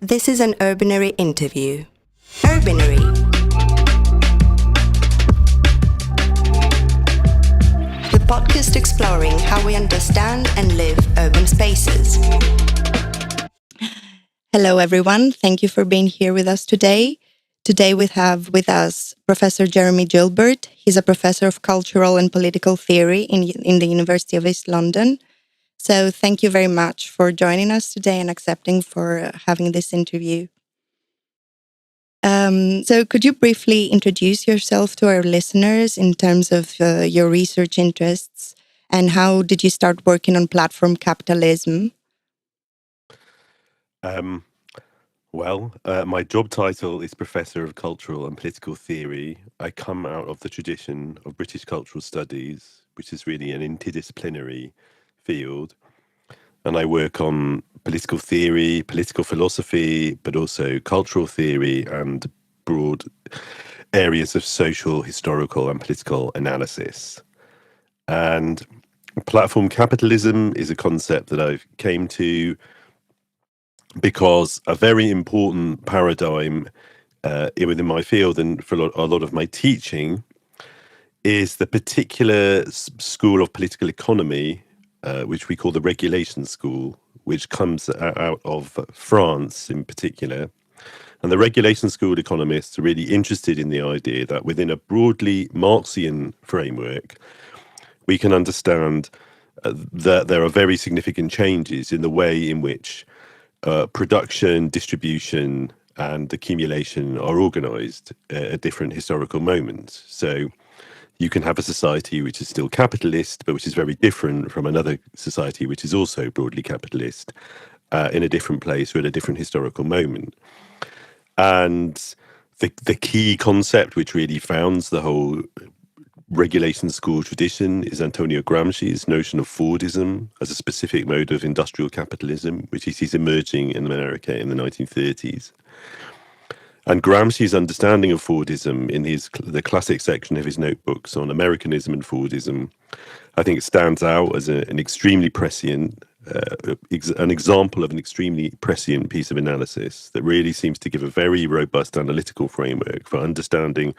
This is an Urbanary interview. Urbanary. The podcast exploring how we understand and live urban spaces. Hello, everyone. Thank you for being here with us today. Today we have with us Professor Jeremy Gilbert. He's a professor of cultural and political theory in the University of East London. So thank you very much for joining us today and accepting for having this interview. So could you briefly introduce yourself to our listeners in terms of your research interests and how did you start working on platform capitalism? My job title is Professor of Cultural and Political Theory. I come out of the tradition of British cultural studies, which is really an interdisciplinary field. And I work on political theory, political philosophy, but also cultural theory and broad areas of social, historical, and political analysis. And platform capitalism is a concept that I came to because a very important paradigm within my field and for a lot of my teaching is the particular school of political economy, which we call the regulation school, which comes out of France in particular. And the regulation school economists are really interested in the idea that within a broadly Marxian framework, we can understand that there are very significant changes in the way in which production, distribution, and accumulation are organized at different historical moments. So you can have a society which is still capitalist, but which is very different from another society which is also broadly capitalist in a different place or at a different historical moment. And the key concept which really founds the whole regulation school tradition is Antonio Gramsci's notion of Fordism as a specific mode of industrial capitalism, which he sees emerging in America in the 1930s. And Gramsci's understanding of Fordism in the classic section of his notebooks on Americanism and Fordism, I think stands out as an extremely prescient, an example of an extremely prescient piece of analysis that really seems to give a very robust analytical framework for understanding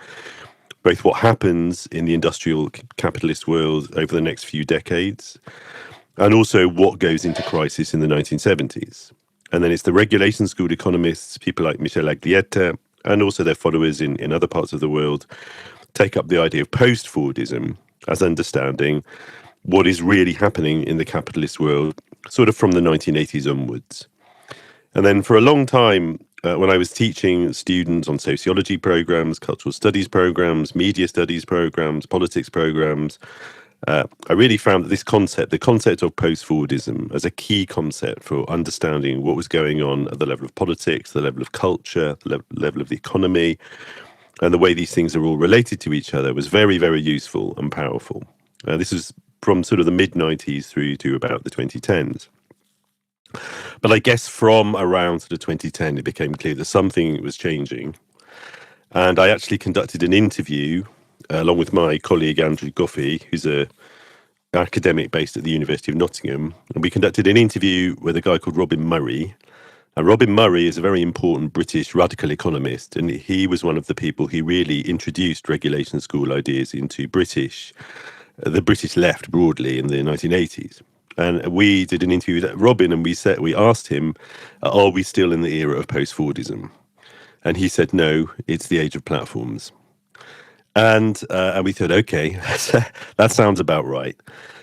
both what happens in the industrial capitalist world over the next few decades and also what goes into crisis in the 1970s. And then it's the regulation school economists, people like Michel Aglietta, and also their followers in other parts of the world, take up the idea of post-Fordism as understanding what is really happening in the capitalist world, sort of from the 1980s onwards. And then for a long time, when I was teaching students on sociology programs, cultural studies programs, media studies programs, politics programs, I really found that this concept, the concept of post-Fordism, as a key concept for understanding what was going on at the level of politics, the level of culture, the level of the economy, and the way these things are all related to each other was very, very useful and powerful. This is from sort of the mid-90s through to about the 2010s. But I guess from around sort of 2010, it became clear that something was changing. And I actually conducted an interview along with my colleague Andrew Goffey, who's an academic based at the University of Nottingham. And we conducted an interview with a guy called Robin Murray. And Robin Murray is a very important British radical economist. And he was one of the people who really introduced regulation school ideas into the British left broadly in the 1980s. And we did an interview with Robin and we asked him, are we still in the era of post-Fordism? And he said, no, it's the age of platforms. And we thought, okay, that sounds about right.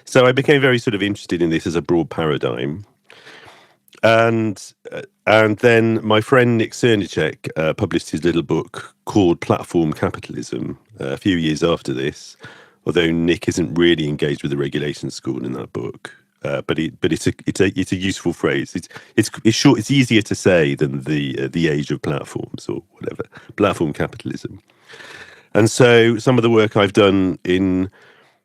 So I became very sort of interested in this as a broad paradigm. And then my friend Nick Cernicek published his little book called Platform Capitalism a few years after this, although Nick isn't really engaged with the regulation school in that book. But it's a useful phrase. It's short. It's easier to say than the age of platforms or whatever. Platform capitalism. And so some of the work I've done in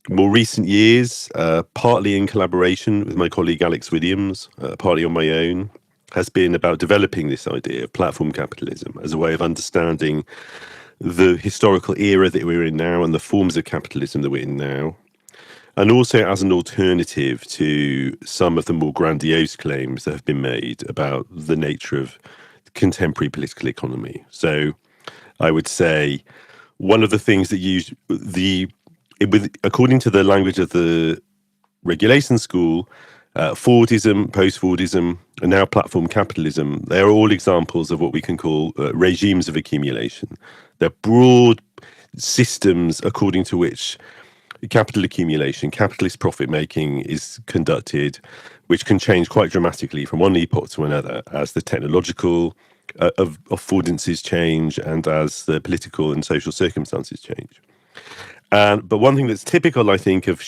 more recent years, partly in collaboration with my colleague Alex Williams, partly on my own, has been about developing this idea of platform capitalism as a way of understanding the historical era that we're in now and the forms of capitalism that we're in now. And also as an alternative to some of the more grandiose claims that have been made about the nature of contemporary political economy. So I would say one of the things that according to the language of the regulation school, Fordism, post-Fordism, and now platform capitalism, they are all examples of what we can call regimes of accumulation. They're broad systems according to which capital accumulation, capitalist profit making is conducted, which can change quite dramatically from one epoch to another as the technological affordances change and as the political and social circumstances change. But one thing that's typical, I think, of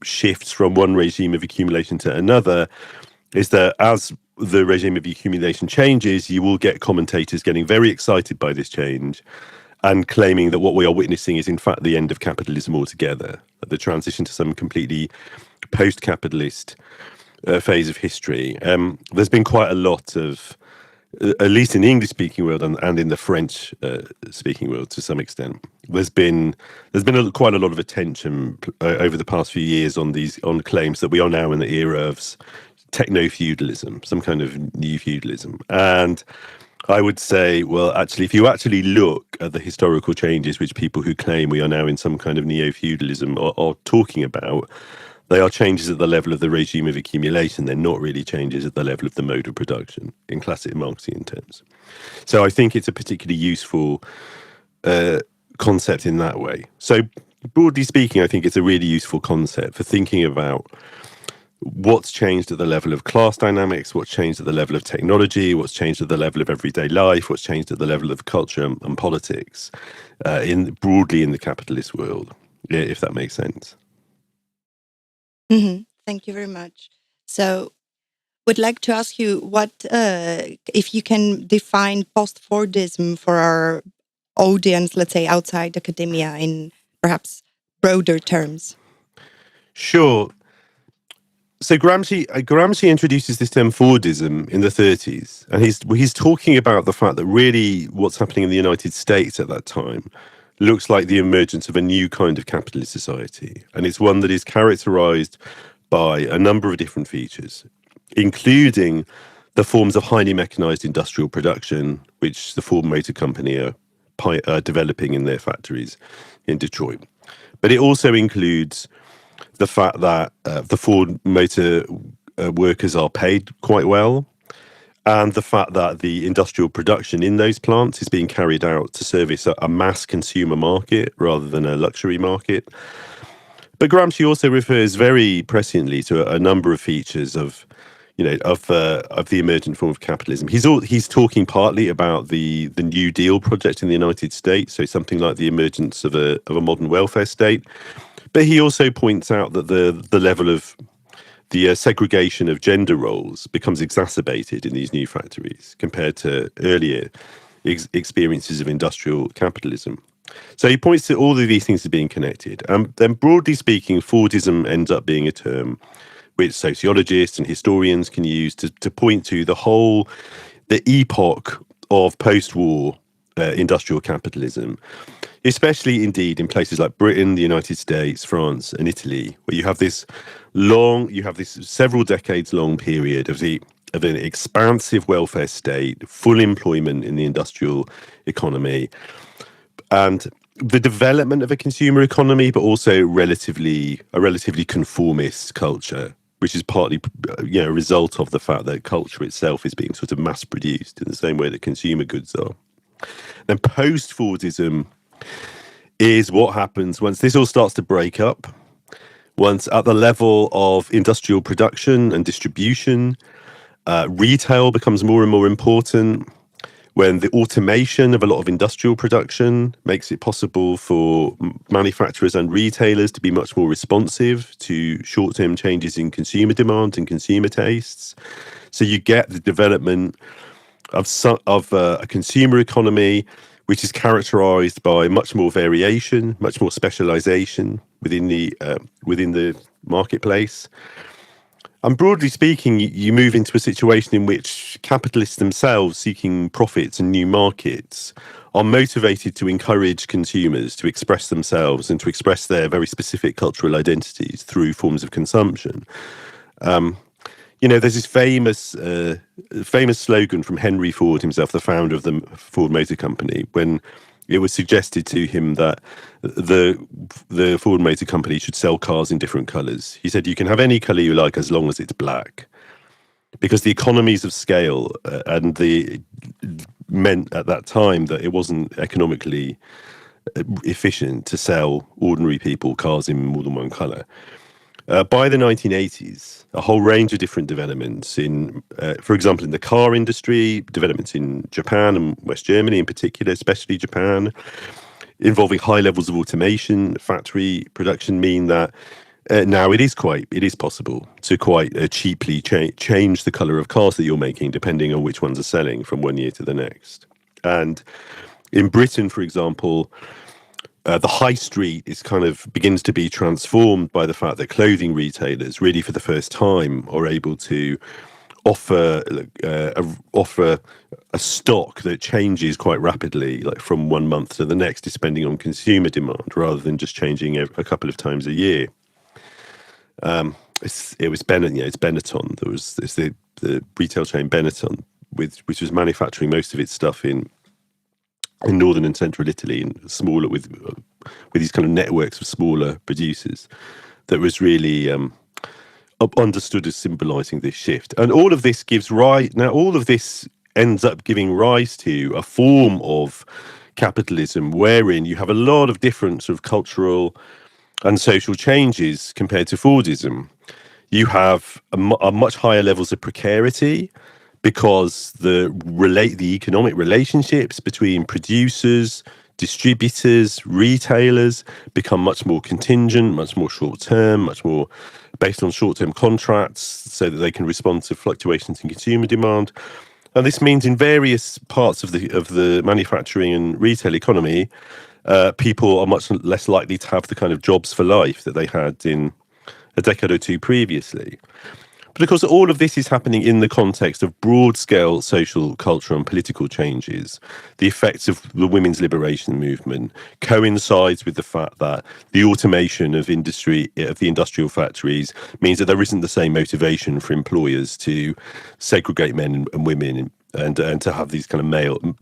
shifts from one regime of accumulation to another is that as the regime of accumulation changes, you will get commentators getting very excited by this change and claiming that what we are witnessing is in fact the end of capitalism altogether, the transition to some completely post-capitalist phase of history. There's been quite a lot of, at least in the English-speaking world and in the French-speaking world to some extent, there's been quite a lot of attention over the past few years on claims that we are now in the era of techno-feudalism, some kind of new feudalism. And I would say, well, actually, if you actually look at the historical changes which people who claim we are now in some kind of neo-feudalism are talking about, they are changes at the level of the regime of accumulation. They're not really changes at the level of the mode of production in classic Marxian terms. So I think it's a particularly useful concept in that way. So broadly speaking, I think it's a really useful concept for thinking about what's changed at the level of class dynamics, what's changed at the level of technology, what's changed at the level of everyday life, what's changed at the level of culture and politics, broadly in the capitalist world, if that makes sense. Mm-hmm. Thank you very much. So would like to ask you what, if you can define post-Fordism for our audience, let's say outside academia, in perhaps broader terms. Sure. So Gramsci introduces this term Fordism in the 30s, and he's talking about the fact that really what's happening in the United States at that time looks like the emergence of a new kind of capitalist society, and it's one that is characterized by a number of different features, including the forms of highly mechanized industrial production, which the Ford Motor Company are developing in their factories in Detroit. But it also includes the fact that the Ford Motor workers are paid quite well, and the fact that the industrial production in those plants is being carried out to service a mass consumer market rather than a luxury market. But Gramsci also refers very presciently to a number of features of the emergent form of capitalism. He's talking partly about the New Deal project in the United States, so something like the emergence of a modern welfare state. But he also points out that the level of the segregation of gender roles becomes exacerbated in these new factories compared to earlier experiences of industrial capitalism. So he points to all of these things as being connected. Then broadly speaking, Fordism ends up being a term which sociologists and historians can use to point to the epoch of post-war industrial capitalism, especially indeed in places like Britain, the United States, France, and Italy, where you have this several decades long period of an expansive welfare state, full employment in the industrial economy, and the development of a consumer economy, but also a relatively conformist culture, which is partly a result of the fact that culture itself is being sort of mass produced in the same way that consumer goods are. Then post-Fordism is what happens once this all starts to break up, once at the level of industrial production and distribution, retail becomes more and more important, when the automation of a lot of industrial production makes it possible for manufacturers and retailers to be much more responsive to short-term changes in consumer demand and consumer tastes. So you get the development of a consumer economy which is characterized by much more variation, much more specialization within the marketplace. And broadly speaking, you move into a situation in which capitalists themselves, seeking profits and new markets, are motivated to encourage consumers to express themselves and to express their very specific cultural identities through forms of consumption. there's this famous slogan from Henry Ford himself, the founder of the Ford Motor Company, when it was suggested to him that the Ford Motor Company should sell cars in different colours. He said, you can have any colour you like as long as it's black. Because the economies of scale and the meant at that time that it wasn't economically efficient to sell ordinary people cars in more than one colour. By the 1980s, a whole range of different developments in, for example, in the car industry, developments in Japan and West Germany in particular, especially Japan, involving high levels of automation, factory production, mean that now it is possible to quite cheaply change the colour of cars that you're making, depending on which ones are selling from one year to the next. And in Britain, for example, the high street begins to be transformed by the fact that clothing retailers really for the first time are able to offer a stock that changes quite rapidly, like from 1 month to the next, depending on consumer demand, rather than just changing a couple of times a year. It's Benetton. It's the retail chain Benetton, which was manufacturing most of its stuff in northern and central Italy, and smaller with these kind of networks of smaller producers, that was really understood as symbolising this shift. And all of this ends up giving rise to a form of capitalism wherein you have a lot of different sort of cultural and social changes compared to Fordism. You have a much higher levels of precarity, because the economic relationships between producers, distributors, retailers become much more contingent, much more short-term, much more based on short-term contracts, so that they can respond to fluctuations in consumer demand. And this means in various parts of the manufacturing and retail economy, people are much less likely to have the kind of jobs for life that they had in a decade or two previously. Because all of this is happening in the context of broad-scale social, cultural and political changes. The effects of the women's liberation movement coincides with the fact that the automation of the industrial factories means that there isn't the same motivation for employers to segregate men and women and to have these kind of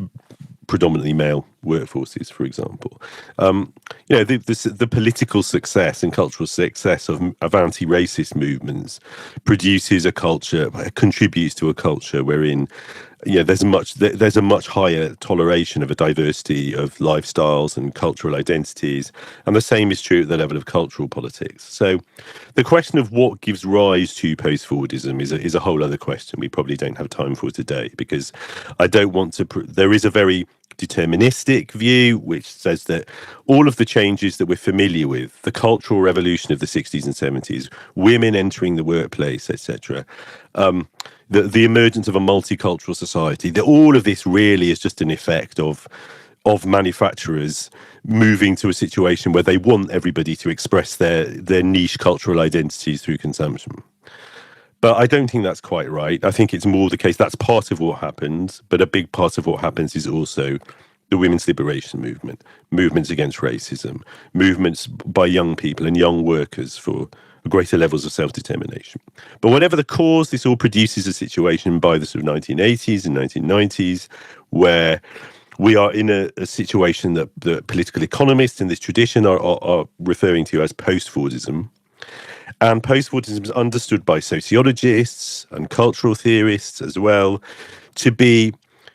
predominantly male workforces, for example. The political success and cultural success of anti-racist movements contributes to a culture wherein there's a much higher toleration of a diversity of lifestyles and cultural identities, and the same is true at the level of cultural politics. So the question of what gives rise to post-Fordism is a whole other question we probably don't have time for today, because I don't want to there is a very deterministic view which says that all of the changes that we're familiar with, the cultural revolution of the 60s and 70s, women entering the workplace, etc., the emergence of a multicultural society, that all of this really is just an effect of manufacturers moving to a situation where they want everybody to express their niche cultural identities through consumption. But I don't think that's quite right. I think it's more the case that's part of what happens, but a big part of what happens is also the women's liberation movement, movements against racism, movements by young people and young workers for greater levels of self-determination. But whatever the cause, this all produces a situation by the sort of 1980s and 1990s where we are in a situation that the political economists in this tradition are referring to as post-Fordism. And post-Fordism is understood by sociologists and cultural theorists as well to be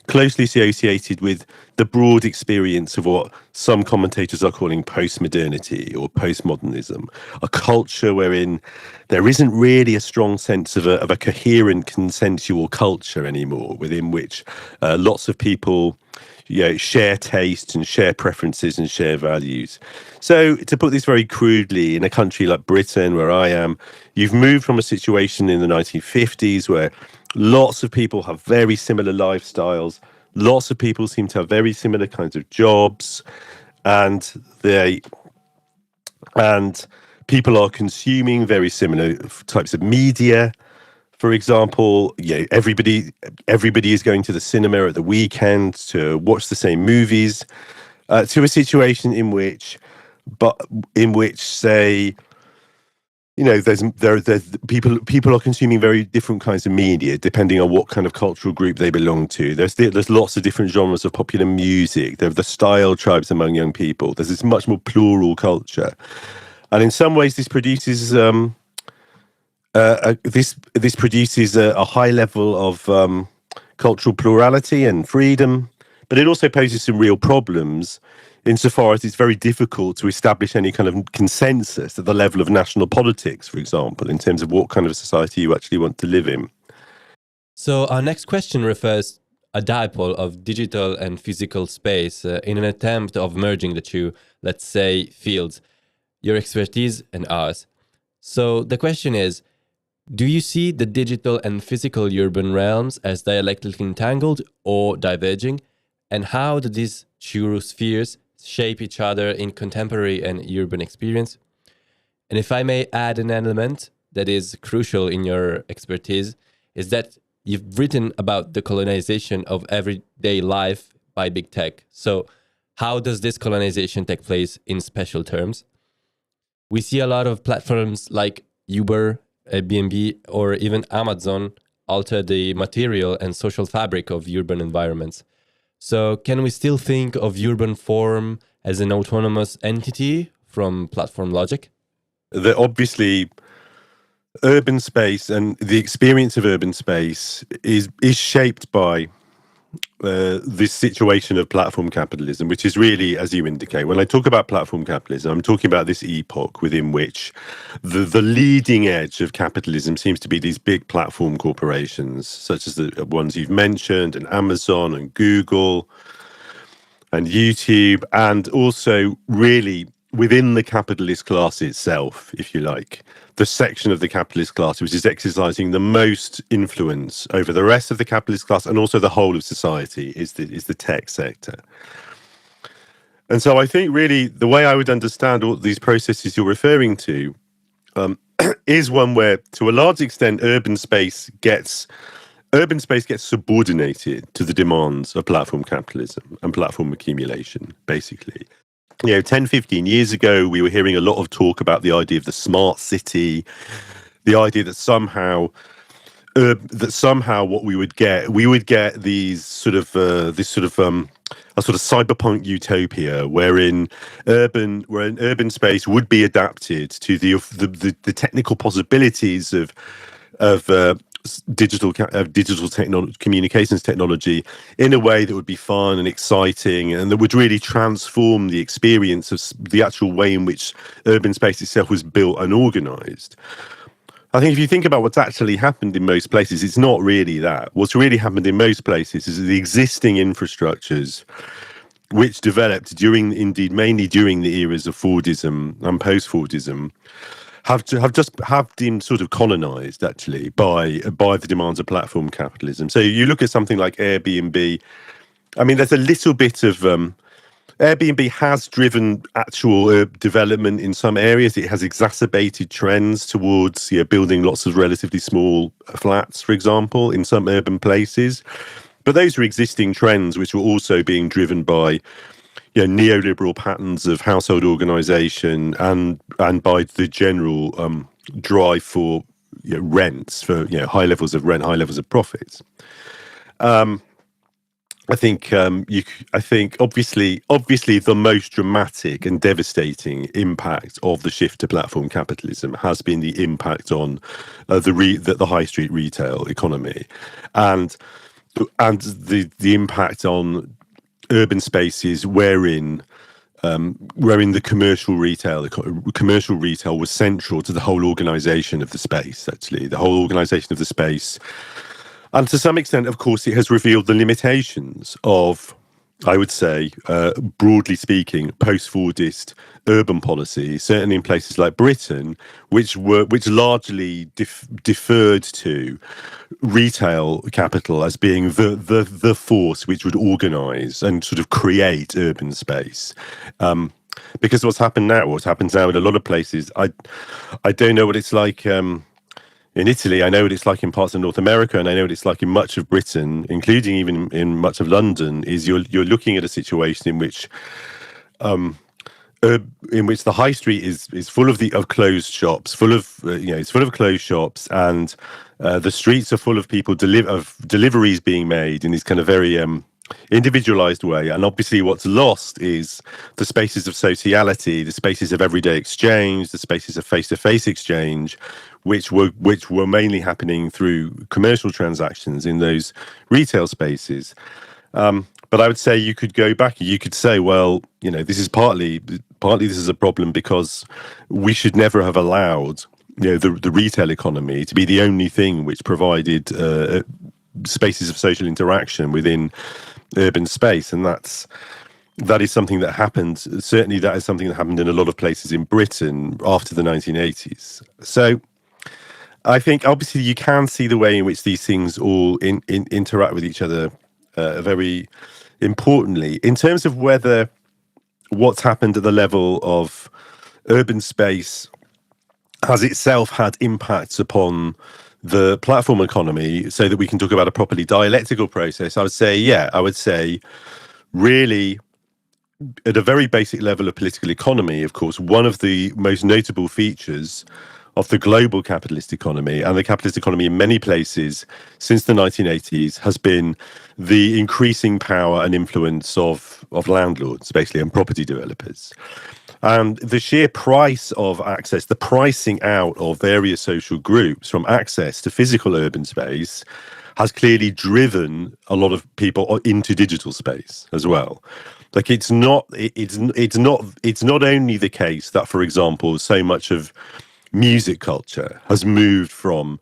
closely associated with the broad experience of what some commentators are calling postmodernity or postmodernism, a culture wherein there isn't really a strong sense of a coherent consensual culture anymore, within which lots of people share tastes and share preferences and share values. So to put this very crudely, in a country like Britain, where I am, you've moved from a situation in the 1950s where lots of people have very similar lifestyles, lots of people seem to have very similar kinds of jobs, and people are consuming very similar types of media. For example, everybody is going to the cinema at the weekend to watch the same movies, to a situation in which say there's people are consuming very different kinds of media depending on what kind of cultural group they belong to. There's lots of different genres of popular music. There are the style tribes among young people. There's this much more plural culture, and in some ways, this produces this produces a high level of cultural plurality and freedom, but it also poses some real problems insofar as it's very difficult to establish any kind of consensus at the level of national politics, for example, in terms of what kind of society you actually want to live in. So our next question refers a dipole of digital and physical space in an attempt of merging the two, let's say, fields, your expertise and ours. So the question is, do you see the digital and physical urban realms as dialectically entangled or diverging? And how do these two spheres shape each other in contemporary and urban experience? And if I may add an element that is crucial in your expertise, is that you've written about the colonization of everyday life by big tech. So how does this colonization take place in special terms? We see a lot of platforms like Uber, Airbnb, or even Amazon alter the material and social fabric of urban environments. So can we still think of urban form as an autonomous entity from platform logic? Obviously, urban space and the experience of urban space is shaped by this situation of platform capitalism, which is really, as you indicate, when I talk about platform capitalism, I'm talking about this epoch within which the leading edge of capitalism seems to be these big platform corporations, such as the ones you've mentioned, and Amazon and Google and YouTube, and also really within the capitalist class itself, if you like, the section of the capitalist class which is exercising the most influence over the rest of the capitalist class and also the whole of society is the tech sector. And so I think really the way I would understand all these processes you're referring to is one where, to a large extent, urban space gets subordinated to the demands of platform capitalism and platform accumulation, basically. 10, 15 years ago, we were hearing a lot of talk about the idea of the smart city, the idea that somehow what we would get these sort of a sort of cyberpunk utopia wherein urban space would be adapted to the technical possibilities of digital communications technology in a way that would be fun and exciting and that would really transform the experience of the actual way in which urban space itself was built and organized. I think if you think about what's actually happened in most places, it's not really that. What's really happened in most places is the existing infrastructures which developed mainly during the eras of Fordism and post-Fordism have been sort of colonized actually by the demands of platform capitalism. So you look at something like Airbnb. I mean, there's a little bit of Airbnb has driven actual development in some areas. It has exacerbated trends towards building lots of relatively small flats, for example, in some urban places. But those are existing trends which were also being driven by neoliberal patterns of household organization and by the general drive for rents, for high levels of rent, high levels of profits. I think obviously the most dramatic and devastating impact of the shift to platform capitalism has been the impact on the high street retail economy, and the impact on urban spaces wherein the commercial retail was central to the whole organization of the space. Actually, the whole organization of the space. And to some extent, of course, it has revealed the limitations of, I would say, broadly speaking, post-Fordist urban policy, certainly in places like Britain, which largely deferred to retail capital as being the force which would organise and sort of create urban space. Because what happens now in a lot of places, I don't know what it's like. In Italy, I know what it's like in parts of North America, and I know what it's like in much of Britain, including even in much of London, is you're looking at a situation in which in which the high street is full of closed shops, full of it's full of closed shops, and the streets are full of people of deliveries being made in this kind of very individualized way. And obviously what's lost is the spaces of sociality, the spaces of everyday exchange, the spaces of face-to-face exchange, which were mainly happening through commercial transactions in those retail spaces. But I would say you could go back, you could say, well, this is partly this is a problem because we should never have allowed the retail economy to be the only thing which provided spaces of social interaction within urban space. And that is something that happened. Certainly that is something that happened in a lot of places in Britain after the 1980s. So I think obviously you can see the way in which these things all interact with each other very importantly. In terms of whether what's happened at the level of urban space has itself had impacts upon the platform economy, so that we can talk about a properly dialectical process, I would say really at a very basic level of political economy, of course, one of the most notable features of the global capitalist economy and the capitalist economy in many places since the 1980s has been the increasing power and influence of landlords, basically, and property developers. And the sheer price of access, the pricing out of various social groups from access to physical urban space has clearly driven a lot of people into digital space as well. Like it's not only the case that, for example, so much of music culture has moved from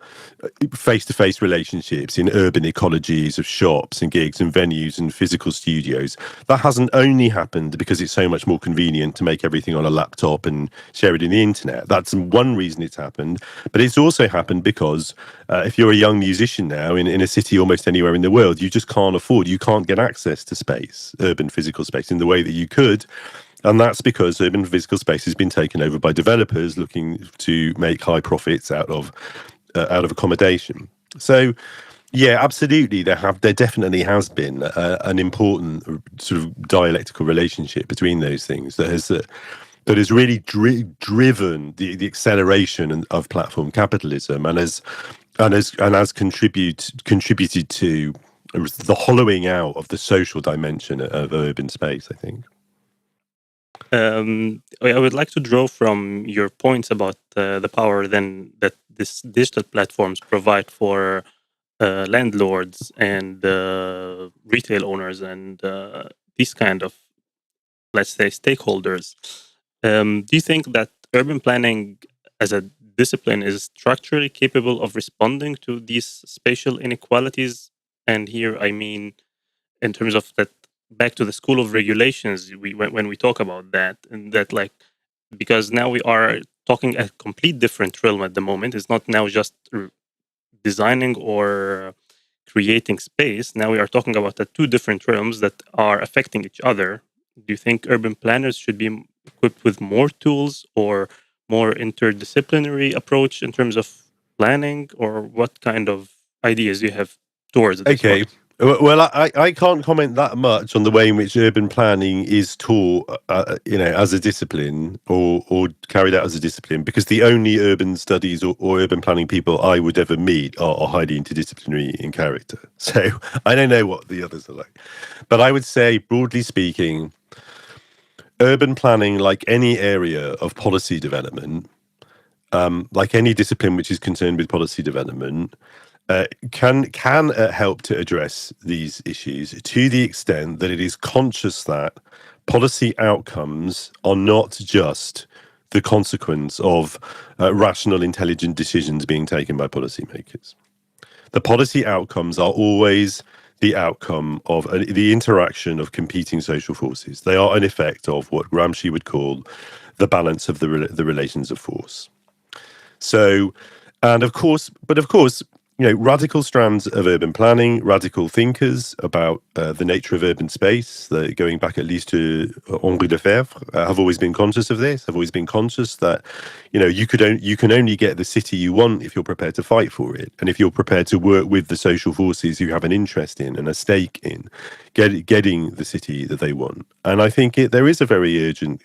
face-to-face relationships in urban ecologies of shops and gigs and venues and physical studios. That hasn't only happened because it's so much more convenient to make everything on a laptop and share it in the internet. That's one reason it's happened. But it's also happened because if you're a young musician now in a city almost anywhere in the world, you just you can't get access to space, urban physical space, in the way that you could. And that's because urban physical space has been taken over by developers looking to make high profits out of accommodation. So, yeah, absolutely, there definitely has been an important sort of dialectical relationship between those things that has really driven the acceleration of platform capitalism and has contributed to the hollowing out of the social dimension of urban space, I think. I would like to draw from your points about the power then that these digital platforms provide for landlords and retail owners and these kind of, let's say, stakeholders. Do you think that urban planning as a discipline is structurally capable of responding to these spatial inequalities? And here I mean in terms of that, back to the school of regulations, when we talk about that, and that, like, because now we are talking a complete different realm at the moment. It's not now just designing or creating space. Now we are talking about the two different realms that are affecting each other. Do you think urban planners should be equipped with more tools or more interdisciplinary approach in terms of planning, or what kind of ideas do you have towards this? Okay. Well, I can't comment that much on the way in which urban planning is taught, as a discipline or carried out as a discipline, because the only urban studies or urban planning people I would ever meet are highly interdisciplinary in character. So I don't know what the others are like. But I would say, broadly speaking, urban planning, like any area of policy development, like any discipline which is concerned with policy development, can help to address these issues to the extent that it is conscious that policy outcomes are not just the consequence of rational, intelligent decisions being taken by policymakers. The policy outcomes are always the outcome of the interaction of competing social forces. They are an effect of what Gramsci would call the balance of the relations of force. So, of course, radical strands of urban planning, radical thinkers about the nature of urban space, going back at least to Henri Lefebvre, have always been conscious of this, have always been conscious that, you can only get the city you want if you're prepared to fight for it, and if you're prepared to work with the social forces who have an interest in and a stake in getting the city that they want. And I think there is a very urgent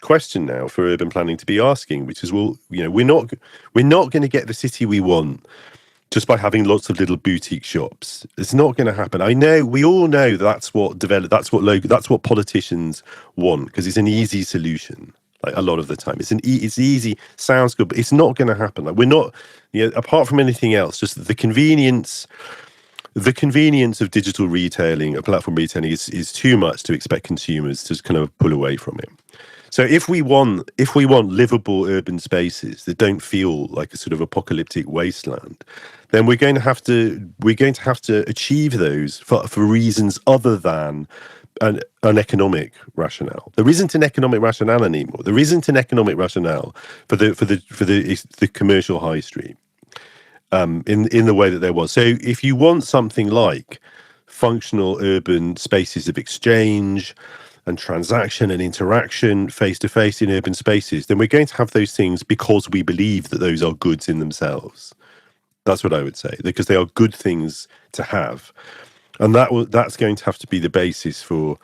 question now for urban planning to be asking, which is, well, we're not going to get the city we want just by having lots of little boutique shops. It's not going to happen. I know, we all know that's what politicians want, because it's an easy solution. Like, a lot of the time, it's easy, sounds good, but it's not going to happen. Like, we're not, apart from anything else, just the convenience of digital retailing, of platform retailing, is too much to expect consumers to kind of pull away from it. So if we want livable urban spaces that don't feel like a sort of apocalyptic wasteland, then we're going to have to achieve those for reasons other than an economic rationale. There isn't an economic rationale anymore. There isn't an economic rationale for the commercial high street in the way that there was. So if you want something like functional urban spaces of exchange and transaction and interaction face to face in urban spaces, then we're going to have those things because we believe that those are goods in themselves. That's what I would say, because they are good things to have. And that's going to have to be the basis for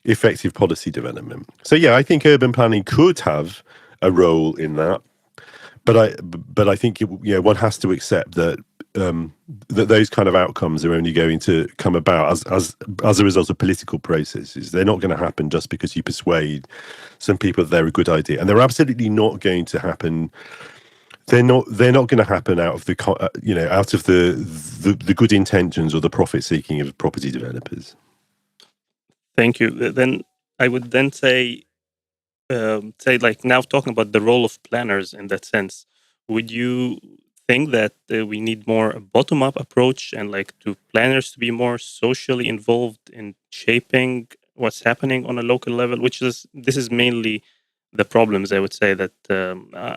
effective policy development. So yeah, I think urban planning could have a role in that, but I think one has to accept that that those kind of outcomes are only going to come about as a result of political processes. They're not going to happen just because you persuade some people that they're a good idea, and they're absolutely not going to happen. They're not going to happen out of the good intentions or the profit seeking of property developers. Thank you. Then I would then say like, now talking about the role of planners in that sense, would you think that we need more a bottom-up approach, and like to planners to be more socially involved in shaping what's happening on a local level? This is mainly the problems, I would say, that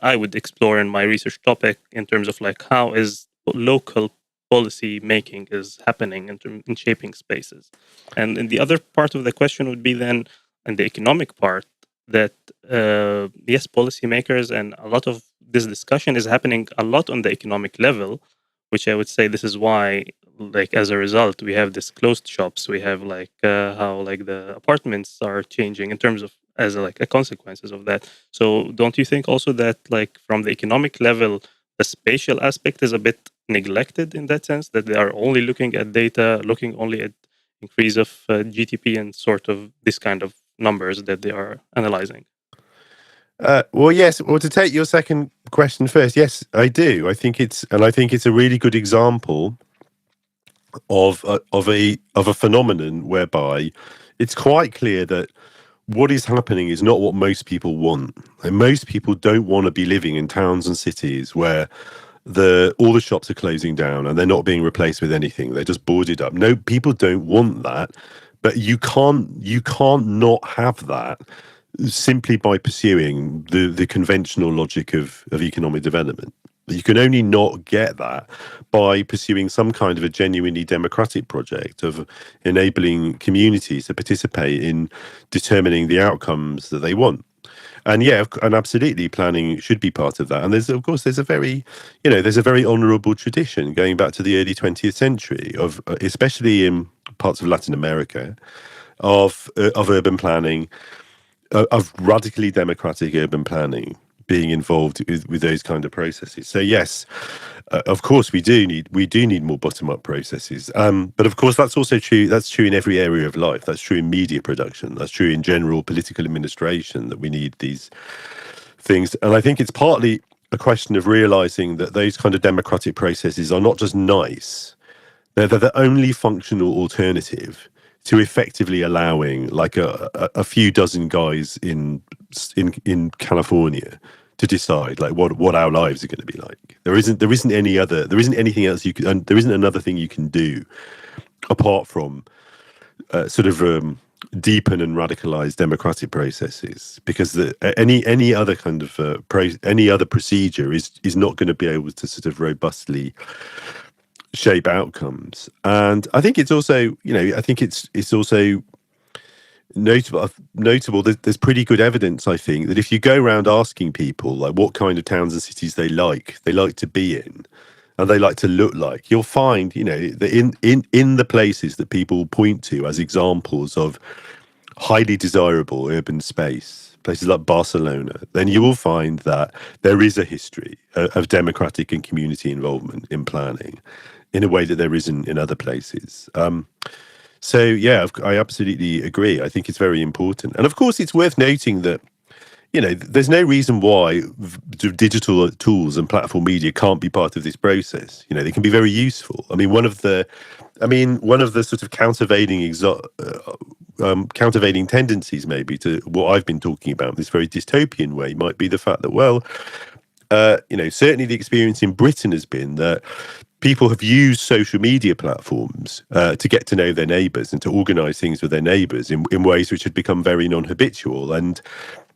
I would explore in my research topic, in terms of like how is local policy making is happening in shaping spaces. And in the other part of the question would be then, in the economic part, that yes, policymakers, and a lot of this discussion is happening a lot on the economic level, which I would say this is why, like, as a result, we have this closed shops. We have like how like the apartments are changing in terms of as a consequences of that. So don't you think also that, like, from the economic level, the spatial aspect is a bit neglected in that sense, that they are only looking at data, looking only at increase of GDP and sort of this kind of numbers that they are analyzing? Well, yes. Well, to take your second question first, yes, I do. I think it's a really good example of a phenomenon whereby it's quite clear that what is happening is not what most people want. And most people don't want to be living in towns and cities where all the shops are closing down and they're not being replaced with anything. They're just boarded up. No, people don't want that. But you can't not have that simply by pursuing the conventional logic of economic development. You can only not get that by pursuing some kind of a genuinely democratic project of enabling communities to participate in determining the outcomes that they want. And yeah, and absolutely, planning should be part of that. And there's a very honourable tradition going back to the early 20th century of, especially in parts of Latin America, of urban planning, of radically democratic urban planning being involved with those kind of processes. So yes, of course we do need more bottom-up processes. But of course that's also true. That's true in every area of life. That's true in media production. That's true in general political administration, that we need these things. And I think it's partly a question of realizing that those kind of democratic processes are not just nice. They're the only functional alternative to effectively allowing like a few dozen guys in California to decide like what our lives are going to be like. There isn't anything else you can, and there isn't another thing you can do apart from deepen and radicalize democratic processes, because any other kind of any other procedure is not going to be able to sort of robustly shape outcomes. And I think it's also, it's also notable that there's pretty good evidence, I think, that if you go around asking people like what kind of towns and cities they like to be in and they like to look like, you'll find, that in the places that people point to as examples of highly desirable urban space, places like Barcelona, then you will find that there is a history of democratic and community involvement in planning in a way that there isn't in other places. So, yeah, I absolutely agree. I think it's very important. And of course, it's worth noting that, there's no reason why digital tools and platform media can't be part of this process. They can be very useful. I mean, one of the sort of countervailing tendencies maybe to what I've been talking about, this very dystopian way, might be the fact that, certainly the experience in Britain has been that people have used social media platforms to get to know their neighbours and to organise things with their neighbours in ways which had become very non-habitual, and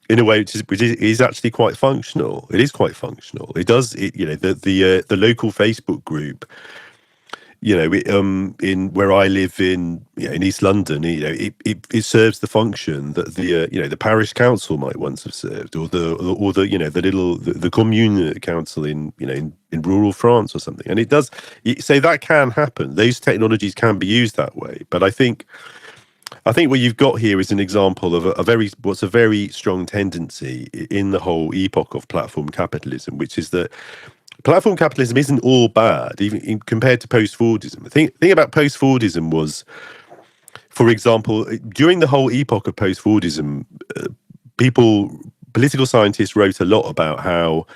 in a way which is actually quite functional. It is quite functional. It does, the local Facebook group, in where I live in East London, it serves the function that the parish council might once have served, or the commune council in rural France or something. And it does, so that can happen. Those technologies can be used that way. But I think what you've got here is an example of a very strong tendency in the whole epoch of platform capitalism, which is that platform capitalism isn't all bad, even compared to post-Fordism. The thing about post-Fordism was, for example, during the whole epoch of post-Fordism, political scientists wrote a lot about how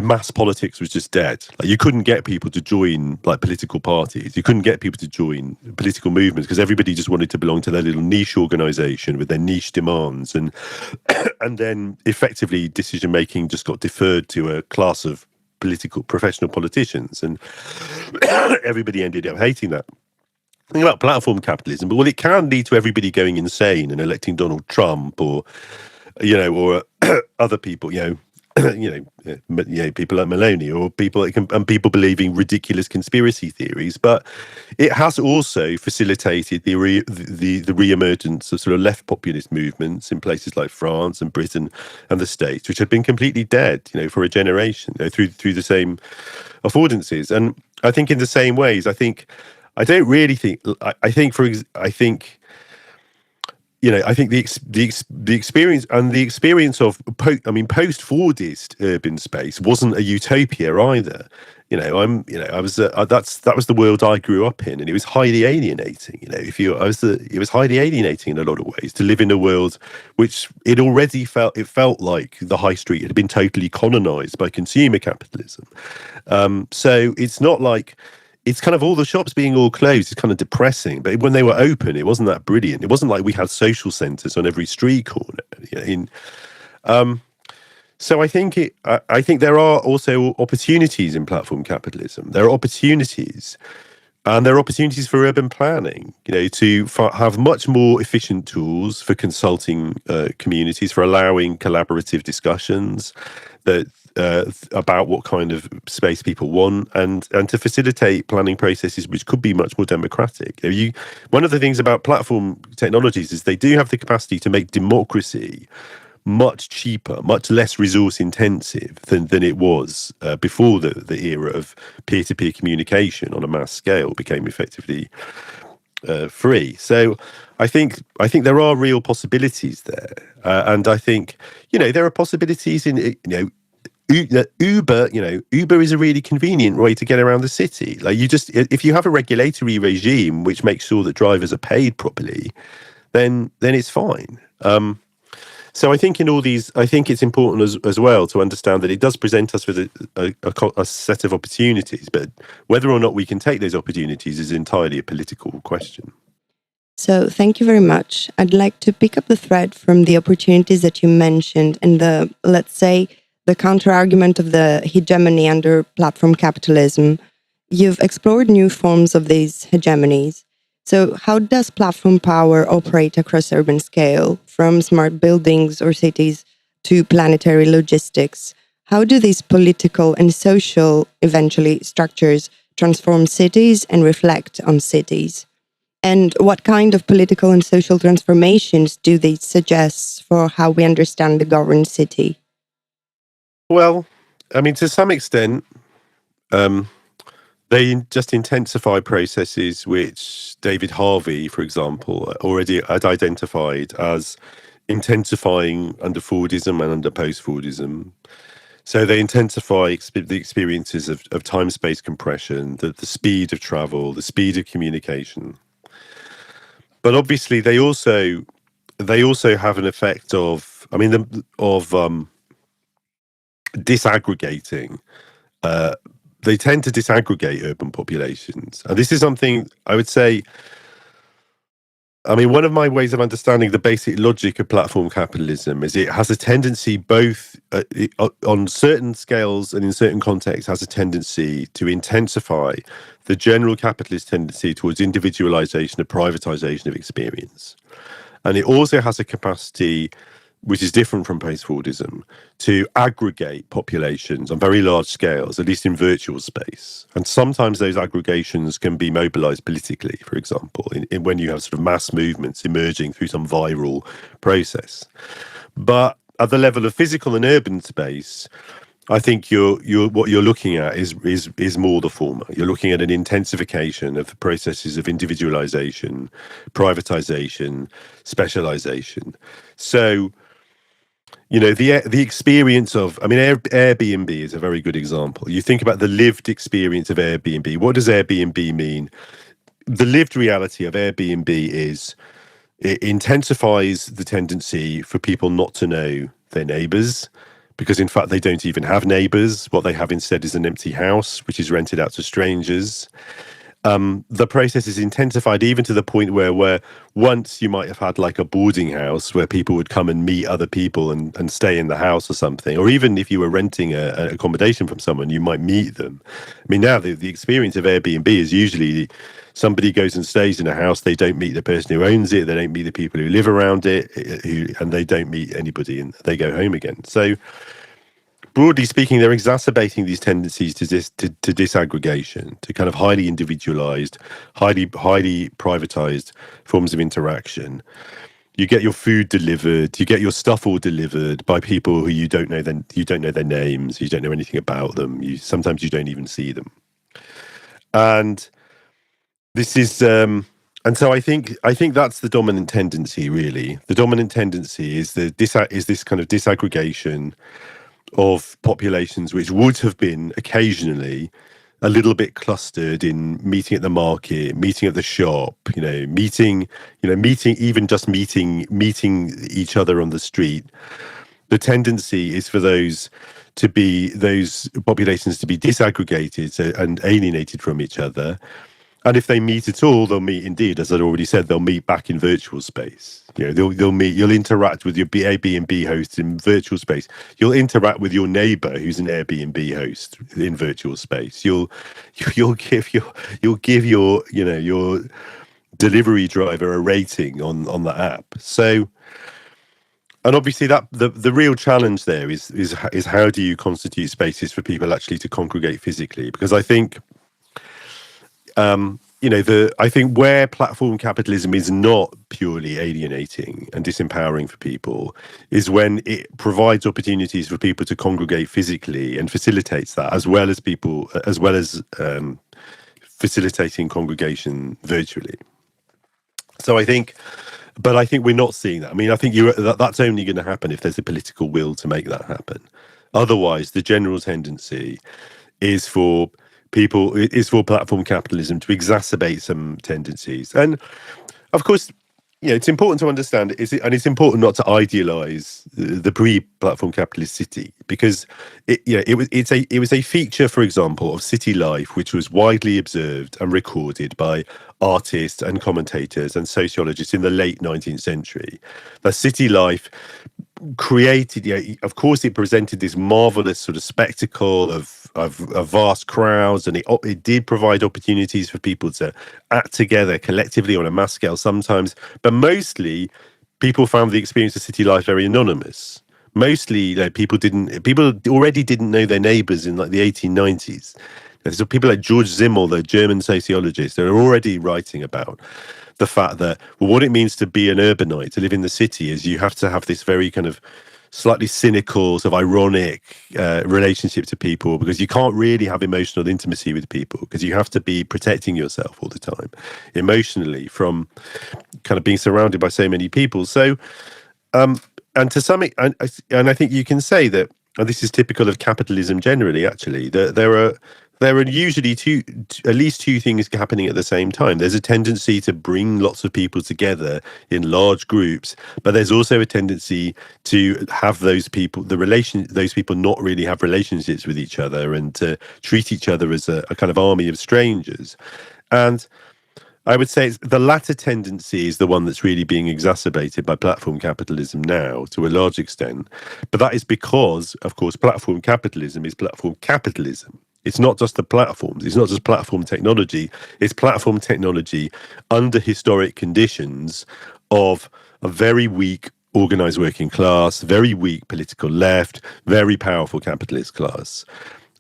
mass politics was just dead. Like, you couldn't get people to join political parties. You couldn't get people to join political movements because everybody just wanted to belong to their little niche organization with their niche demands, and then effectively decision making just got deferred to a class of professional politicians, and everybody ended up hating that. The thing about platform capitalism, but it can lead to everybody going insane and electing Donald Trump, or other people, people like Maloney, or people believing ridiculous conspiracy theories. But it has also facilitated the re-emergence of sort of left populist movements in places like France and Britain and the States, which had been completely dead, for a generation, through the same affordances. And I think in the same ways, I think the experience of post-Fordist urban space wasn't a utopia either. That was the world I grew up in, and it was highly alienating. It was highly alienating in a lot of ways to live in a world which it felt like the high street had been totally colonized by consumer capitalism. So it's not like, it's kind of all the shops being all closed is kind of depressing, but when they were open, it wasn't that brilliant. It wasn't like we had social centres on every street corner. So I think there are also opportunities in platform capitalism. There are opportunities, and there are opportunities for urban planning. To have much more efficient tools for consulting communities, for allowing collaborative discussions about what kind of space people want, and to facilitate planning processes which could be much more democratic. One of the things about platform technologies is they do have the capacity to make democracy much cheaper, much less resource intensive than it was before the era of peer-to-peer communication on a mass scale became effectively free. So I think there are real possibilities there, and I think there are possibilities in Uber is a really convenient way to get around the city. Like, if you have a regulatory regime which makes sure that drivers are paid properly, then it's fine. So I think it's important as well to understand that it does present us with a set of opportunities, but whether or not we can take those opportunities is entirely a political question. So thank you very much. I'd like to pick up the thread from the opportunities that you mentioned and let's say, the counter-argument of the hegemony under platform capitalism. You've explored new forms of these hegemonies. So how does platform power operate across urban scale, from smart buildings or cities to planetary logistics? How do these political and social, eventually, structures transform cities and reflect on cities? And what kind of political and social transformations do they suggest for how we understand the governed city? Well, I mean, to some extent, they just intensify processes which David Harvey, for example, already had identified as intensifying under Fordism and under post-Fordism. So they intensify the experiences of time-space compression, the speed of travel, the speed of communication. But obviously, they also have an effect of, disaggregating. They tend to disaggregate urban populations, and this is something I would say. One of my ways of understanding the basic logic of platform capitalism is it has a tendency, both on certain scales and in certain contexts, has a tendency to intensify the general capitalist tendency towards individualization and privatization of experience. And it also has a capacity, which is different from post-Fordism, to aggregate populations on very large scales, at least in virtual space. And sometimes those aggregations can be mobilized politically, for example, in when you have sort of mass movements emerging through some viral process. But at the level of physical and urban space, I think what you're looking at is more the former. You're looking at an intensification of the processes of individualization, privatization, specialization. So, the experience of, Airbnb is a very good example. You think about the lived experience of Airbnb. What does Airbnb mean? The lived reality of Airbnb is it intensifies the tendency for people not to know their neighbors, because in fact they don't even have neighbors. What they have instead is an empty house, which is rented out to strangers. The process is intensified even to the point where once you might have had like a boarding house where people would come and meet other people and stay in the house or something, or even if you were renting an accommodation from someone, you might meet them. Now the experience of Airbnb is usually somebody goes and stays in a house, they don't meet the person who owns it, they don't meet the people who live around it, and they don't meet anybody, and they go home again. So broadly speaking, they're exacerbating these tendencies to disaggregation, to kind of highly individualized, highly privatized forms of interaction. You get your food delivered, you get your stuff all delivered by people who you don't know their names, you don't know anything about them. Sometimes you don't even see them. And this is and so I think that's the dominant tendency, really. The dominant tendency is this kind of disaggregation of populations which would have been occasionally a little bit clustered in meeting at the market, meeting at the shop, meeting each other on the street. The tendency is for those populations to be disaggregated and alienated from each other. And if they meet at all, they'll meet indeed, as I'd already said, they'll meet back in virtual space. They'll meet. You'll interact with your Airbnb host in virtual space. You'll interact with your neighbor who's an Airbnb host in virtual space. You'll give your delivery driver a rating on the app. So, and obviously that the real challenge there is how do you constitute spaces for people actually to congregate physically? Because I think. I think where platform capitalism is not purely alienating and disempowering for people is when it provides opportunities for people to congregate physically and facilitates that, as well as facilitating congregation virtually. So I think we're not seeing that. I think that's only going to happen if there's a political will to make that happen. Otherwise, the general tendency is for platform capitalism to exacerbate some tendencies. And of course, it's important to understand, it's important not to idealize the pre-platform capitalist city, because it was a feature, for example, of city life which was widely observed and recorded by artists and commentators and sociologists in the late 19th century. The city life created, of course, it presented this marvelous sort of spectacle of vast crowds, and it did provide opportunities for people to act together collectively on a mass scale sometimes, but mostly people found the experience of city life very anonymous. Mostly, people already didn't know their neighbors in like the 1890s. So people like George Simmel, the German sociologist, they're already writing about the fact that, what it means to be an urbanite, to live in the city, is you have to have this very kind of slightly cynical, sort of ironic relationship to people, because you can't really have emotional intimacy with people, because you have to be protecting yourself all the time emotionally from kind of being surrounded by so many people. So And to some, and I think you can say that, and this is typical of capitalism generally. Actually, that there are usually at least two things happening at the same time. There's a tendency to bring lots of people together in large groups, but there's also a tendency to have those people not really have relationships with each other and to treat each other as a kind of army of strangers. And I would say the latter tendency is the one that's really being exacerbated by platform capitalism now, to a large extent. But that is because, of course, platform capitalism is platform capitalism. It's not just the platforms. It's not just platform technology. It's platform technology under historic conditions of a very weak organized working class, very weak political left, very powerful capitalist class.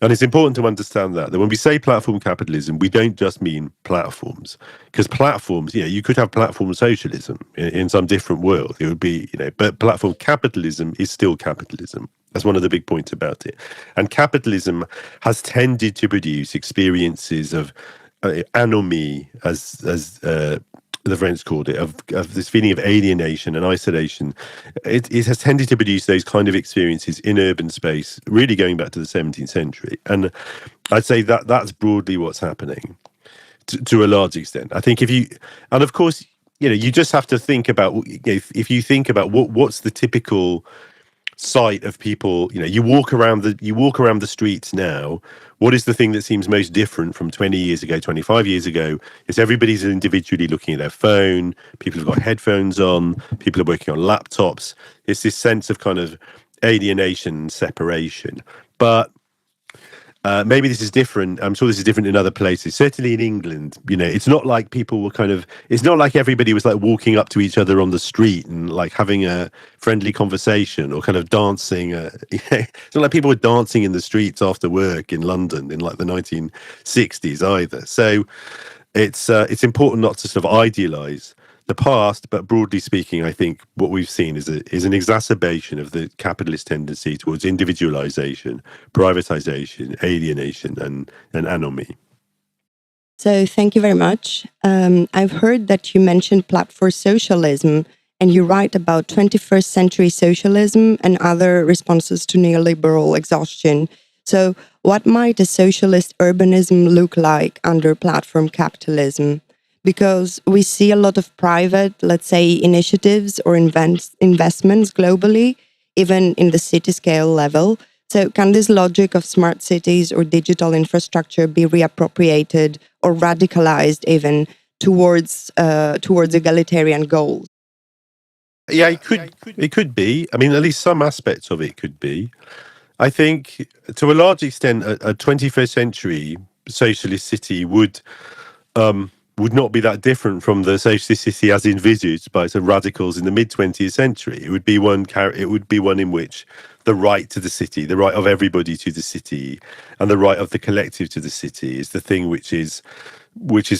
And it's important to understand that when we say platform capitalism, we don't just mean platforms, because platforms, you could have platform socialism in some different world. It would be, but platform capitalism is still capitalism. That's one of the big points about it. And capitalism has tended to produce experiences of anomie, as the French called it, of this feeling of alienation and isolation. It has tended to produce those kind of experiences in urban space, really going back to the 17th century. And I'd say that that's broadly what's happening to a large extent. I think and of course, you just have to think about, if you think about what's the typical sight of people, you walk around the streets now. What is the thing that seems most different from 20 years ago, 25 years ago? Is everybody's individually looking at their phone. People have got headphones on. People are working on laptops. It's this sense of kind of alienation, separation. But maybe this is different. I'm sure this is different in other places. Certainly in England, it's not like people were it's not like everybody was like walking up to each other on the street and like having a friendly conversation or kind of dancing. It's not like people were dancing in the streets after work in London in like the 1960s either. So it's important not to sort of idealize the past, but broadly speaking, I think what we've seen is an exacerbation of the capitalist tendency towards individualization, privatization, alienation, and anomie. So thank you very much. I've heard that you mentioned platform socialism, and you write about 21st-century socialism and other responses to neoliberal exhaustion. So what might a socialist urbanism look like under platform capitalism? Because we see a lot of private, let's say, initiatives or investments globally, even in the city scale level. So can this logic of smart cities or digital infrastructure be reappropriated or radicalized even towards egalitarian goals? Yeah, it could be. I mean, at least some aspects of it could be. I think to a large extent, a 21st century socialist city would not be that different from the socialist city as envisaged by some radicals in the mid-20th century. It would be one in which the right to the city, the right of everybody to the city, and the right of the collective to the city is the thing which is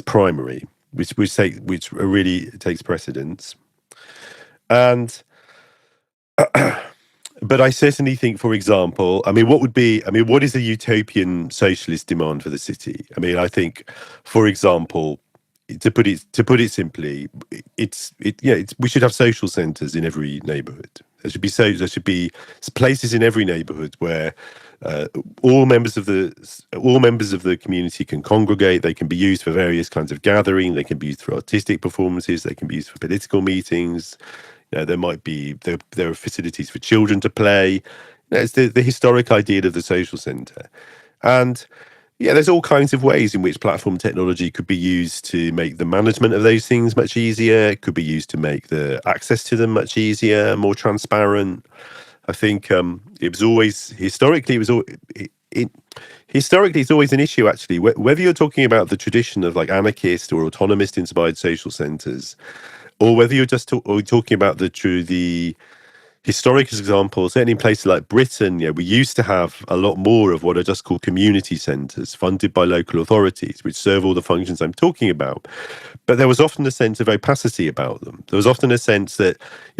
primary, which really takes precedence. And but I certainly think, for example, what is a utopian socialist demand for the city? I mean, I think, for example, to put it simply, we should have social centres in every neighbourhood. There should be places in every neighbourhood where all members of the community can congregate. They can be used for various kinds of gathering. They can be used for artistic performances. They can be used for political meetings. There are facilities for children to play. It's the historic ideal of the social centre. And there's all kinds of ways in which platform technology could be used to make the management of those things much easier. It could be used to make the access to them much easier, more transparent. I think historically it's always an issue, actually, whether you're talking about the tradition of like anarchist or autonomist inspired social centres, or whether you're just talking about the historic example. Certainly in places like Britain, we used to have a lot more of what are just called community centres funded by local authorities, which serve all the functions I'm talking about. But there was often a sense of opacity about them. There was often a sense that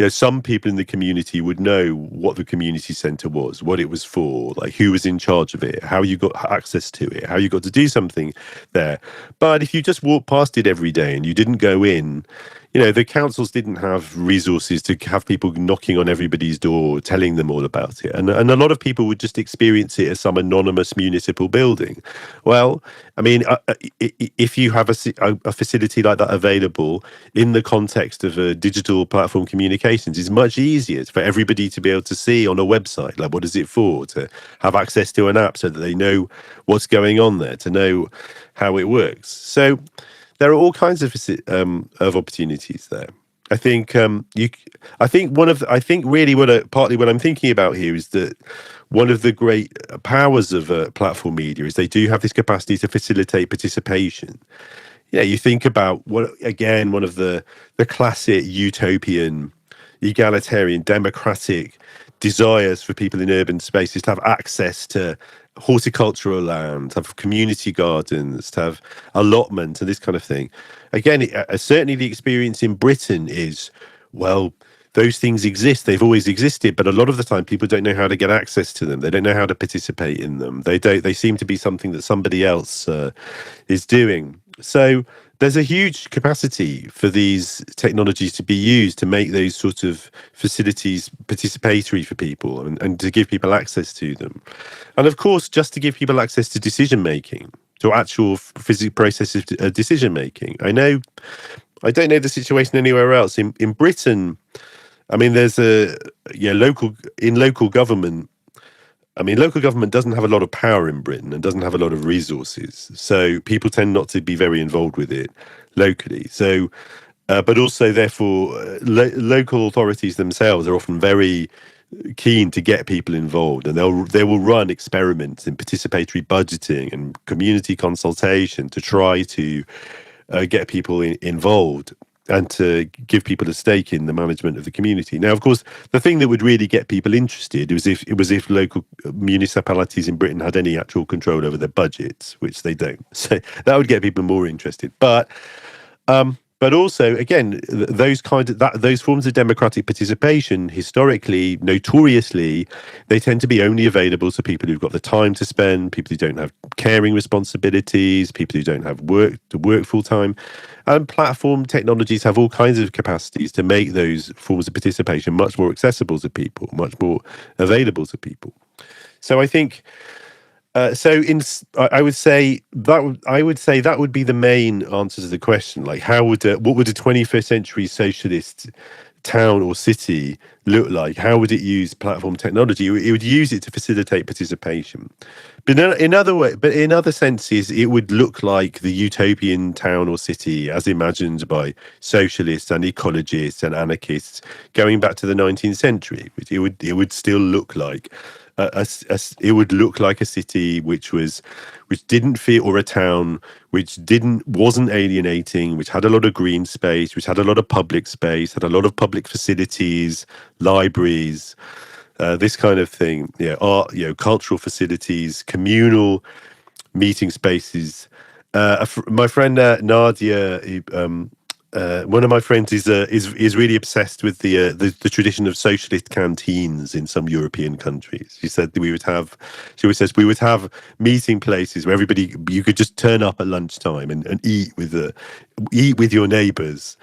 some people in the community would know what the community centre was, what it was for, like who was in charge of it, how you got access to it, how you got to do something there. But if you just walked past it every day and you didn't go in, the councils didn't have resources to have people knocking on everybody's door, telling them all about it. And a lot of people would just experience it as some anonymous municipal building. Well, I mean, if you have a facility like that available in the context of a digital platform communications, it's much easier for everybody to be able to see on a website, like, what is it for, to have access to an app so that they know what's going on there, to know how it works. So there are all kinds of opportunities there. I think really partly what I'm thinking about here is that one of the great powers of platform media is they do have this capacity to facilitate participation. You think about one of the classic utopian, egalitarian, democratic desires for people in urban spaces to have access to horticultural land, to have community gardens, to have allotment and this kind of thing. Again, certainly the experience in Britain is, well, those things exist. They've always existed, but a lot of the time people don't know how to get access to them. They don't know how to participate in them. They seem to be something that somebody else is doing. So there's a huge capacity for these technologies to be used to make those sort of facilities participatory for people and to give people access to them. And of course, just to give people access to decision making, to actual physical processes of decision making. I don't know the situation anywhere else. In Britain, I mean, there's local government. I mean, local government doesn't have a lot of power in Britain and doesn't have a lot of resources. So people tend not to be very involved with it locally. So, but also, therefore, local authorities themselves are often very keen to get people involved, and they will run experiments in participatory budgeting and community consultation to try to get people involved and to give people a stake in the management of the community. Now, of course, the thing that would really get people interested was if local municipalities in Britain had any actual control over their budgets, which they don't. So that would get people more interested. But also, again, those forms of democratic participation, historically, notoriously, they tend to be only available to people who've got the time to spend, people who don't have caring responsibilities, people who don't have work full time. And platform technologies have all kinds of capacities to make those forms of participation much more accessible to people, much more available to people. So I think. I would say that would be the main answer to the question. Like, what would a 21st century socialist town or city look like? How would it use platform technology? It would use it to facilitate participation. But in other senses, it would look like the utopian town or city as imagined by socialists and ecologists and anarchists going back to the 19th century. It would still look like. It would look like a city which didn't feel, or a town which wasn't alienating, which had a lot of green space, which had a lot of public space, had a lot of public facilities, libraries, this kind of thing. Art, cultural facilities, communal meeting spaces. My friend Nadia, one of my friends is really obsessed with the tradition of socialist canteens in some European countries. She said that she always says we would have meeting places where you could just turn up at lunchtime and eat with your neighbours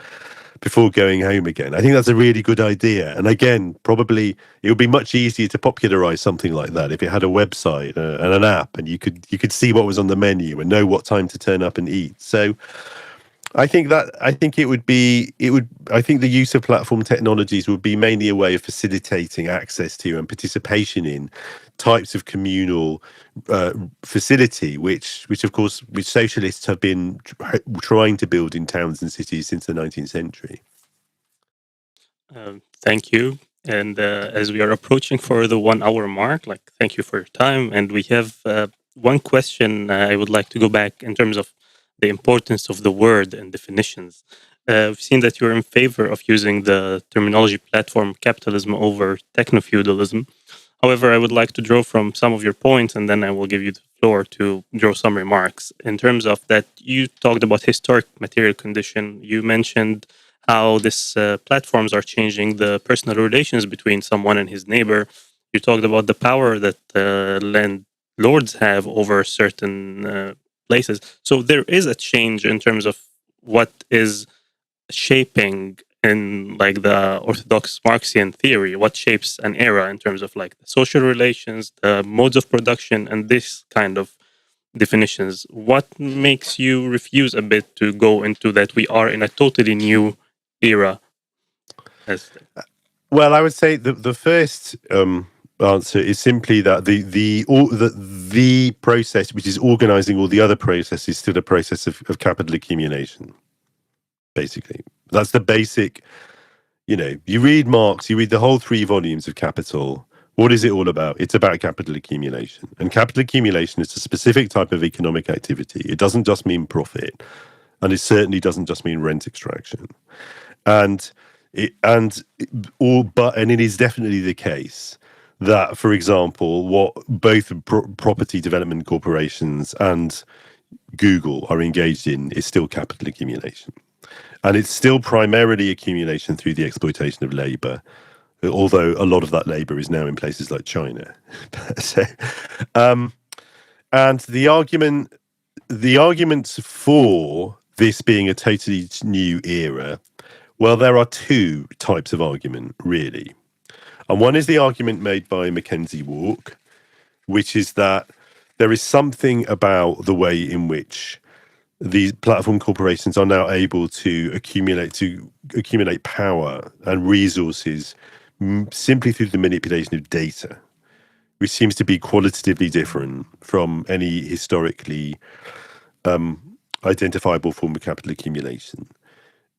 before going home again. I think that's a really good idea. And again, probably it would be much easier to popularize something like that if it had a website and an app, and you could see what was on the menu and know what time to turn up and eat. So I think the use of platform technologies would be mainly a way of facilitating access to and participation in types of communal facility, which socialists have been trying to build in towns and cities since the 19th century. Thank you. And as we are approaching for the 1 hour mark, thank you for your time. And we have one question I would like to go back in terms of the importance of the word and definitions. We've seen that you're in favor of using the terminology platform capitalism over techno-feudalism. However, I would like to draw from some of your points, and then I will give you the floor to draw some remarks. In terms of that, you talked about historic material condition. You mentioned how these platforms are changing the personal relations between someone and his neighbor. You talked about the power that landlords have over certain places. So there is a change in terms of what is shaping in like the orthodox Marxian theory? What shapes an era in terms of like the social relations, the modes of production, and this kind of definitions? What makes you refuse a bit to go into that we are in a totally new era? Well, I would say the first answer is simply that the process, which is organizing all the other processes, is still a process of capital accumulation. Basically, that's the basic. You read Marx, you read the whole 3 volumes of Capital. What is it all about? It's about capital accumulation, and capital accumulation is a specific type of economic activity. It doesn't just mean profit, and it certainly doesn't just mean rent extraction, and it is definitely the case that, for example, what both property development corporations and Google are engaged in is still capital accumulation. And it's still primarily accumulation through the exploitation of labor, although a lot of that labor is now in places like China. And the arguments for this being a totally new era, well, there are 2 types of argument, really. And one is the argument made by Mackenzie Walk, which is that there is something about the way in which these platform corporations are now able to accumulate power and resources simply through the manipulation of data, which seems to be qualitatively different from any historically identifiable form of capital accumulation.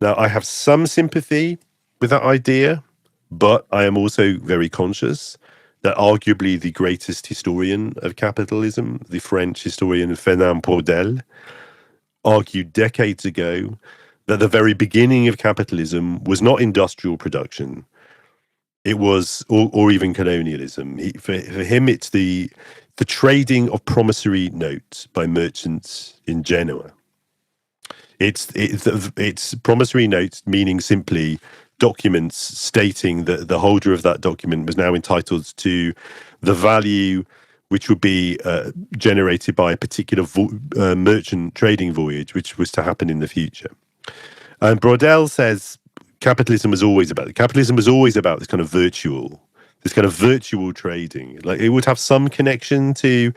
Now, I have some sympathy with that idea, but I am also very conscious that arguably the greatest historian of capitalism, the French historian Fernand Braudel, argued decades ago that the very beginning of capitalism was not industrial production. It was, or even colonialism. For him, it's the trading of promissory notes by merchants in Genoa. It's promissory notes, meaning simply documents stating that the holder of that document was now entitled to the value which would be generated by a particular merchant trading voyage, which was to happen in the future. And Braudel says capitalism was always about this kind of virtual trading. Like, it would have some connection to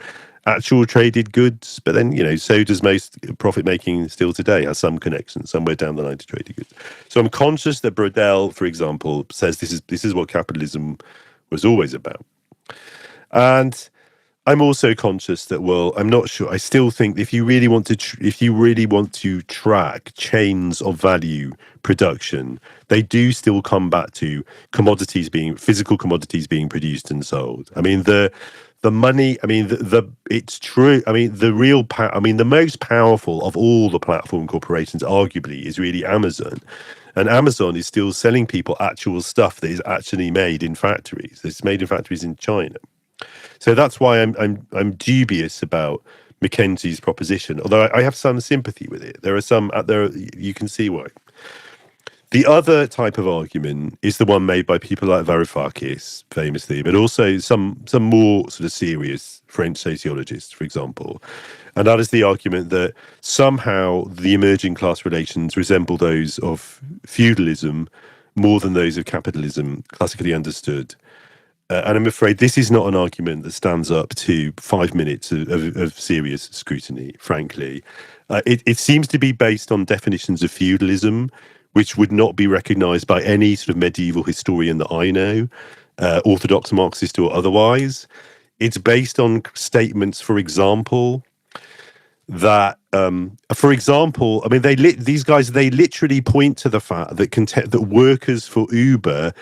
actual traded goods, but then, so does most profit making still today, has some connection somewhere down the line to traded goods. So I'm conscious that Braudel, for example, says this is what capitalism was always about. And I'm also conscious that, well, I'm not sure. I still think if you really want to track chains of value production, they do still come back to physical commodities being produced and sold. I mean, the money. I mean, it's true. I mean, the most powerful of all the platform corporations, arguably, is really Amazon. And Amazon is still selling people actual stuff that is actually made in factories. It's made in factories in China. So that's why I'm dubious about Mackenzie's proposition, although I have some sympathy with it. There are some out there, you can see why. The other type of argument is the one made by people like Varoufakis, famously, but also some more sort of serious French sociologists, for example. And that is the argument that somehow the emerging class relations resemble those of feudalism more than those of capitalism, classically understood. And I'm afraid this is not an argument that stands up to 5 minutes of serious scrutiny, frankly. It seems to be based on definitions of feudalism, which would not be recognized by any sort of medieval historian that I know, orthodox Marxist or otherwise. It's based on statements, for example, that, I mean, these guys literally point to the fact that workers for Uber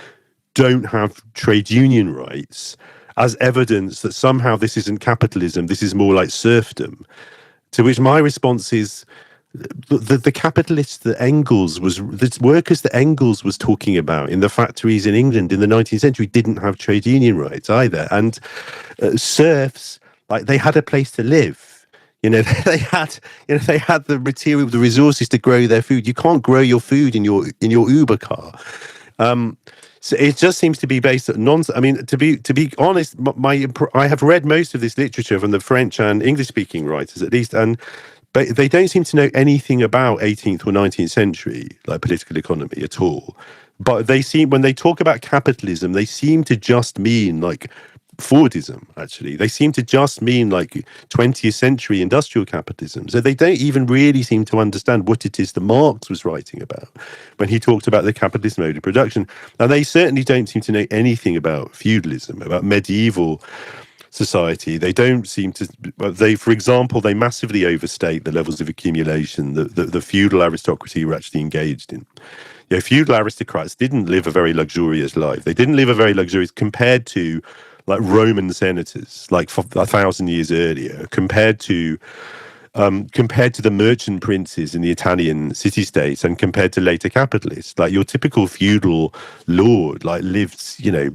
don't have trade union rights as evidence that somehow this isn't capitalism, this is more like serfdom. To which my response is, the capitalists the workers that Engels was talking about in the factories in England in the 19th century didn't have trade union rights either. And serfs, like, they had a place to live. They had the material, the resources to grow their food. You can't grow your food in your Uber car. So it just seems to be based on nonsense. I mean, to be honest, I have read most of this literature from the French and English-speaking writers, at least, and but they don't seem to know anything about 18th or 19th century like political economy at all. But they seem, when they talk about capitalism, they seem to just mean like Fordism, actually. They seem to just mean like 20th century industrial capitalism. So they don't even really seem to understand what it is that Marx was writing about when he talked about the capitalist mode of production. And they certainly don't seem to know anything about feudalism, about medieval society. They don't seem to, for example, they massively overstate the levels of accumulation that the feudal aristocracy were actually engaged in. You know, feudal aristocrats didn't live a very luxurious life. They didn't live a very luxurious compared to like Roman senators, like 1,000 years earlier, compared to the merchant princes in the Italian city-states, and compared to later capitalists. Like your typical feudal lord, like lived, you know,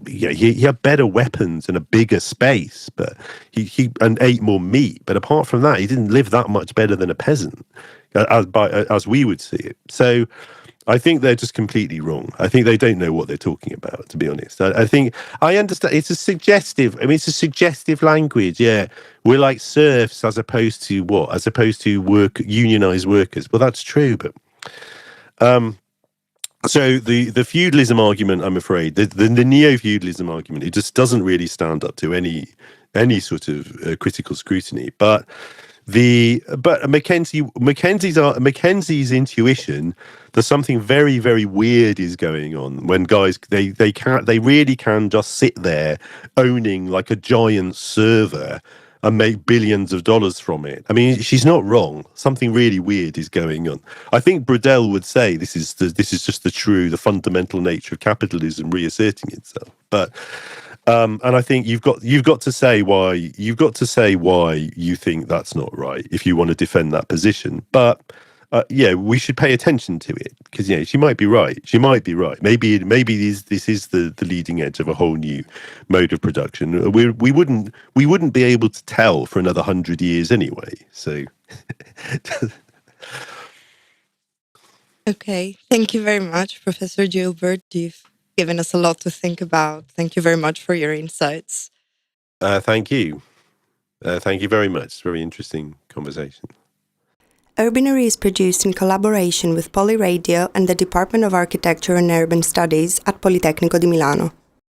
he had better weapons and a bigger space, but he ate more meat. But apart from that, he didn't live that much better than a peasant, as we would see it. So I think they're just completely wrong. I think they don't know what they're talking about, to be honest. I think I understand. It's a suggestive language. Yeah, we're like serfs as opposed to what? As opposed to unionized workers. Well, that's true, but so the feudalism argument, I'm afraid, the neo-feudalism argument, it just doesn't really stand up to any sort of critical scrutiny. But Mackenzie's intuition, there's something very, very weird is going on when guys they really can just sit there owning like a giant server and make billions of dollars from it. I mean, she's not wrong. Something really weird is going on. I think Brodel would say this is just the fundamental nature of capitalism reasserting itself. But and I think you've got to say why you think that's not right if you want to defend that position. But yeah, we should pay attention to it because she might be right. She might be right. Maybe this is the leading edge of a whole new mode of production. We wouldn't be able to tell for another 100 years anyway. So. Okay, thank you very much, Professor Gilbert. You've given us a lot to think about. Thank you very much for your insights. Thank you. Thank you very much. Very interesting conversation. Urbinary is produced in collaboration with Polyradio and the Department of Architecture and Urban Studies at Politecnico di Milano.